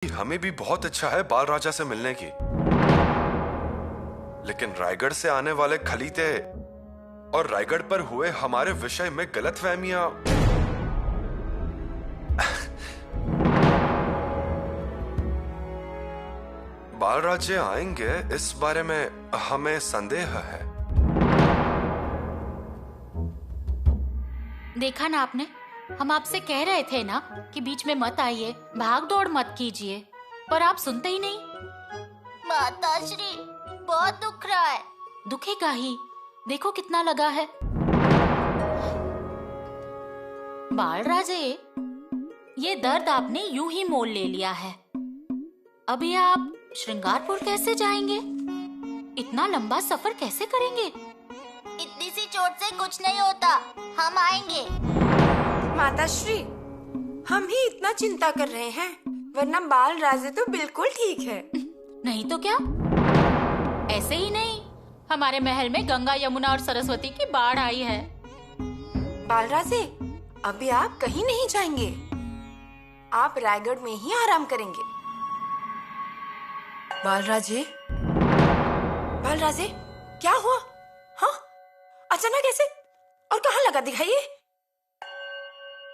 हमें भी बहुत इच्छा है बाल राजा से मिलने की, लेकिन रायगढ़ से आने वाले खलीते और रायगढ़ पर हुए हमारे विषय में गलतफहमियां। बाल राज्य आएंगे इस बारे में हमें संदेह है। देखा ना आपने, हम आपसे कह रहे थे ना कि बीच में मत आइए, भाग दौड़ मत कीजिए, पर आप सुनते ही नहीं। माताश्री, बहुत दुख रहा है। दुखेगा ही, देखो कितना लगा है। बाल राजे, ये दर्द आपने यूं ही मोल ले लिया है। अभी आप श्रृंगारपुर कैसे जाएंगे? इतना लंबा सफर कैसे करेंगे? इतनी सी चोट से कुछ नहीं होता, हम आएंगे। माताश्री, हम ही इतना चिंता कर रहे हैं, वरना बाल राजे तो बिल्कुल ठीक है। नहीं तो क्या? ऐसे ही नहीं, हमारे महल में गंगा, यमुना और सरस्वती की बाढ़ आई है। बाल राजे, अभी आप कहीं नहीं जाएंगे, आप रायगढ़ में ही आराम करेंगे। बाल राजे, क्या हुआ? हाँ, अचानक कैसे और कहाँ लगा, दिखाइए।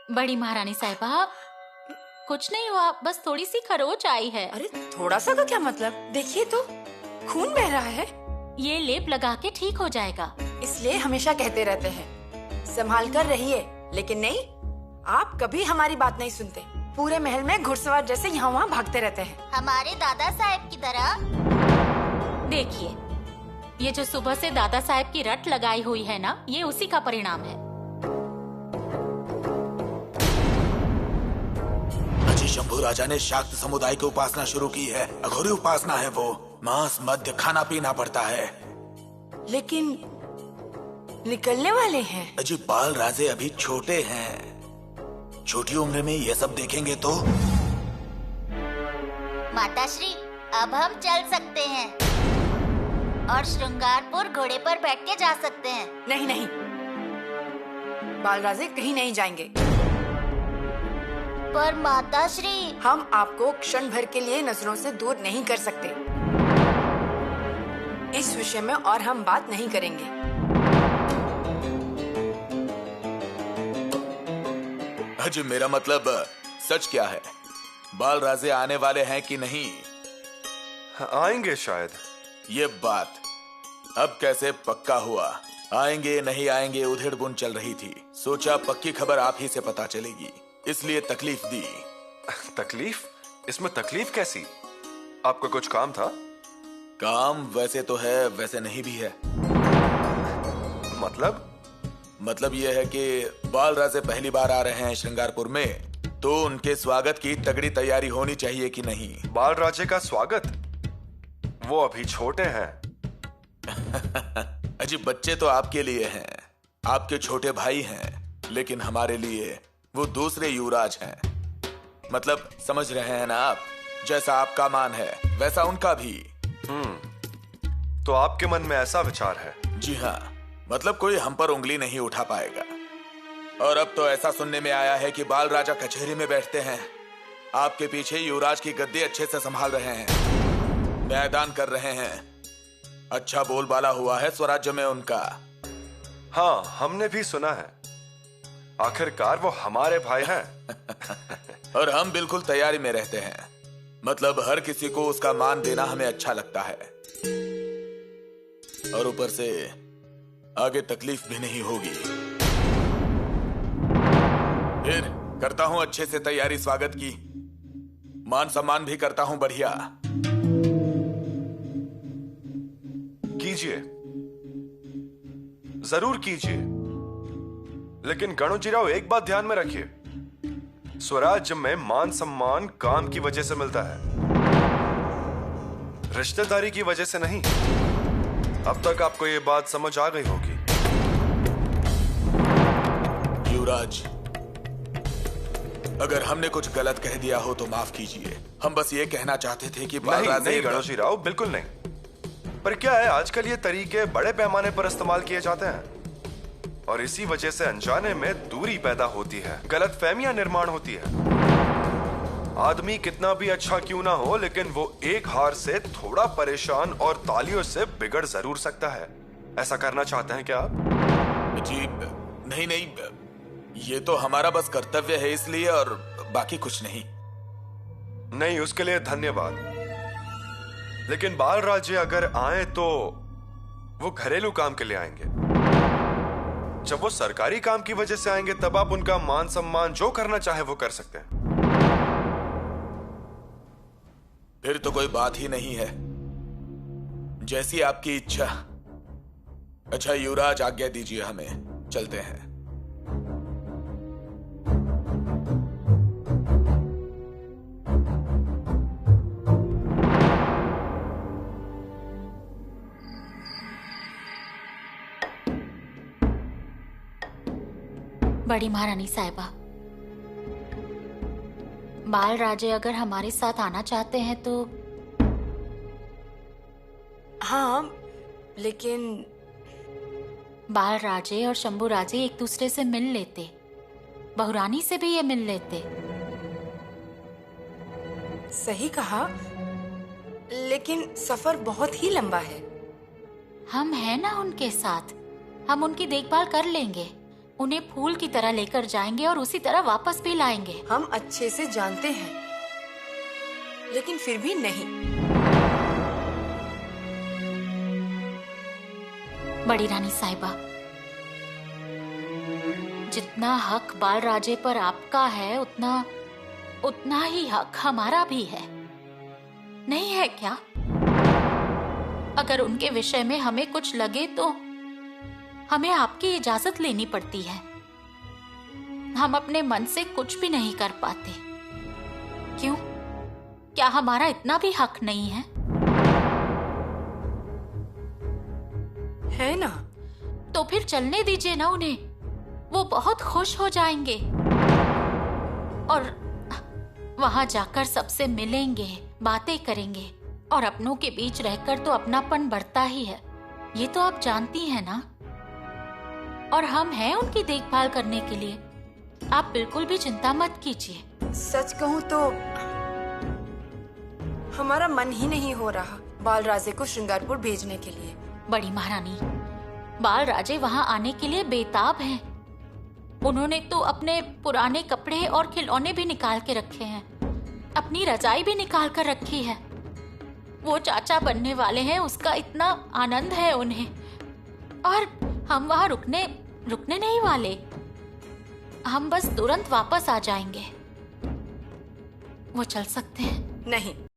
बड़ी महारानी साहिबा, कुछ नहीं हुआ, बस थोड़ी सी खरोच आई है। अरे थोड़ा सा का क्या मतलब? देखिए तो, खून बह रहा है। ये लेप लगा के ठीक हो जाएगा। इसलिए हमेशा कहते रहते हैं, संभाल कर रहिए, लेकिन नहीं, आप कभी हमारी बात नहीं सुनते। पूरे महल में घुड़सवार जैसे यहाँ वहाँ भागते रहते हैं। हमारे दादा साहब की तरह। देखिए, ये जो सुबह से दादा साहब की रट लगाई हुई है ना, ये उसी का परिणाम है। अजी शंभू राजा ने शाक्त समुदाय की उपासना शुरू की है। अघोरी उपासना है वो। मांस, मद्य, खाना पीना पड़ता है। लेकिन निकलने वाले हैं। अजी बाल राजे अभी छोटे हैं, छोटी उम्र में ये सब देखेंगे तो। माताश्री, अब हम चल सकते हैं और श्रृंगारपुर घोड़े पर बैठ के जा सकते हैं। नहीं नहीं, बाल राजे कहीं नहीं जाएंगे। पर माताश्री, हम आपको क्षण भर के लिए नजरों से दूर नहीं कर सकते। इस विषय में और हम बात नहीं करेंगे। अजी मेरा मतलब सच क्या है? बाल राजे आने वाले हैं कि नहीं? आएंगे शायद। ये बात अब कैसे पक्का हुआ? आएंगे नहीं आएंगे उधेड़ बुन चल रही थी। सोचा पक्की खबर आप ही से पता चलेगी, इसलिए तकलीफ दी। तकलीफ? इसमें तकलीफ कैसी? आपको कुछ काम था? काम वैसे तो है, वैसे नहीं भी है। मतलब यह है कि बाल राजे पहली बार आ रहे हैं श्रृंगारपुर में, तो उनके स्वागत की तगड़ी तैयारी होनी चाहिए कि नहीं? बाल राजे का स्वागत? वो अभी छोटे हैं। अजी बच्चे तो आपके लिए हैं, आपके छोटे भाई हैं, लेकिन हमारे लिए वो दूसरे युवराज हैं। मतलब समझ रहे हैं ना आप? जैसा आपका मान है वैसा उनका भी। तो आपके मन में ऐसा विचार है? जी हाँ, मतलब कोई हम पर उंगली नहीं उठा पाएगा। और अब तो ऐसा सुनने में आया है कि बाल राजा कचहरी में बैठते हैं, आपके पीछे युवराज की गद्दी अच्छे से संभाल रहे हैं, न्यायदान कर रहे हैं। अच्छा बोलबाला हुआ है स्वराज्य में उनका। हाँ, हमने भी सुना है। आखिरकार वो हमारे भाई हैं। और हम बिल्कुल तैयारी में रहते हैं। मतलब हर किसी को उसका मान देना हमें अच्छा लगता है। और ऊपर से आगे तकलीफ भी नहीं होगी। फिर करता हूं अच्छे से तैयारी स्वागत की, मान सम्मान भी करता हूं बढ़िया। कीजिए, जरूर कीजिए, लेकिन गणोजीराव एक बात ध्यान में रखिए, स्वराज्य में मान सम्मान काम की वजह से मिलता है, रिश्तेदारी की वजह से नहीं। अब तक आपको ये बात समझ आ गई होगी। युवराज, अगर हमने कुछ गलत कह दिया हो तो माफ कीजिए। हम बस ये कहना चाहते थे कि नहीं गणोजीराव, बिल्कुल नहीं। पर क्या है, आजकल ये तरीके बड़े पैमाने पर इस्तेमाल किए जाते हैं और इसी वजह से अनजाने में दूरी पैदा होती है, गलतफहमियां निर्माण होती है। आदमी कितना भी अच्छा क्यों ना हो, लेकिन वो एक हार से थोड़ा परेशान और तालियों से बिगड़ जरूर सकता है। ऐसा करना चाहते हैं क्या आप? जी नहीं नहीं, ये तो हमारा बस कर्तव्य है इसलिए, और बाकी कुछ नहीं। नहीं, उसके लिए धन्यवाद। लेकिन बाल राज्य अगर आए तो वो घरेलू काम के लिए आएंगे। जब वो सरकारी काम की वजह से आएंगे तब आप उनका मान सम्मान जो करना चाहे वो कर सकते हैं। फिर तो कोई बात ही नहीं है, जैसी आपकी इच्छा। अच्छा युवराज, आज्ञा दीजिए, हमें चलते हैं। बड़ी महारानी साहिबा, बाल राजे अगर हमारे साथ आना चाहते हैं तो। हाँ, लेकिन बाल राजे और शंभू राजे एक दूसरे से मिल लेते, बहुरानी से भी ये मिल लेते। सही कहा, लेकिन सफर बहुत ही लंबा है। हम हैं ना उनके साथ, हम उनकी देखभाल कर लेंगे। उन्हें फूल की तरह लेकर जाएंगे और उसी तरह वापस भी लाएंगे। हम अच्छे से जानते हैं, लेकिन फिर भी नहीं। बड़ी रानी साहिबा, जितना हक बाल राजे पर आपका है उतना ही हक हमारा भी है, नहीं है क्या? अगर उनके विषय में हमें कुछ लगे तो हमें आपकी इजाजत लेनी पड़ती है। हम अपने मन से कुछ भी नहीं कर पाते। क्यों? क्या हमारा इतना भी हक नहीं है? है ना? तो फिर चलने दीजिए ना उन्हें, वो बहुत खुश हो जाएंगे और वहां जाकर सबसे मिलेंगे, बातें करेंगे, और अपनों के बीच रहकर तो अपनापन बढ़ता ही है, ये तो आप जानती हैं ना। और हम हैं उनकी देखभाल करने के लिए, आप बिल्कुल भी चिंता मत कीजिए। सच कहूं तो हमारा मन ही नहीं हो रहा बाल राजे को श्रृंगारपुर भेजने के लिए। बड़ी महारानी, बाल राजे वहां आने के लिए बेताब हैं। उन्होंने तो अपने पुराने कपड़े और खिलौने भी निकाल के रखे हैं, अपनी रजाई भी निकाल कर रखी है। वो चाचा बनने वाले हैं, उसका इतना आनंद है उन्हें, और हम वहां रुकने नहीं वाले। हम बस तुरंत वापस आ जाएंगे। वो चल सकते हैं? नहीं।